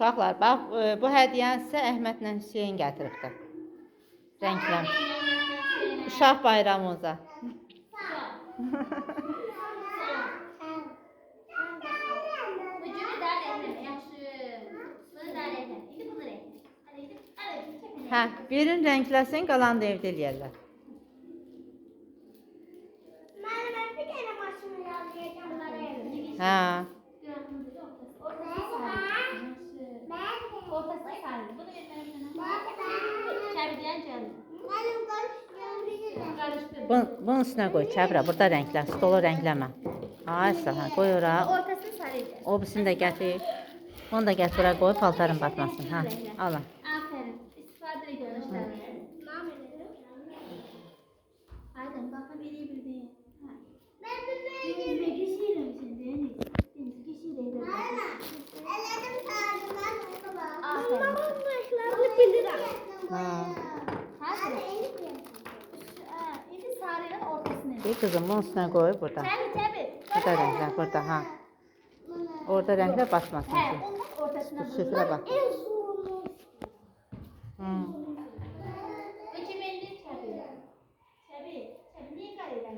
Uşaqlar, bax, bu hədiyyəni sizə Əhmədlə Hüseyin gətiribdir. Rənglər. Uşaq bayramımıza. Hə, birini rəngləsin, qalan da evdə eləyərlər. Hə. Bunun üstünə qoy, Kəbra, burada rənglə, stolu rəngləmə. Ay, hə, qoy ora. O birisini də gətir. Onu da gətir ora qoy, paltarın batmasın. Hə, alın. Aferin. İstifadə ediyorlar işte. Aynen, bakın biri bildi. Ben geçiyorum şimdi. Geçiyorum. Ellerim sardım ben. Aferin. Başlarını bilirim. Ha. İndi sarının ortasına. Bir kızım, bunun üstünə qoy, burada. Tabii. Burada rənglər, burada, ha. Orada rənglər batmasın. He, onun ortasına. Süfrə bax. En zorlu. Hı. Peki ben ne çabuk? Çabuk. Niye kayıdan?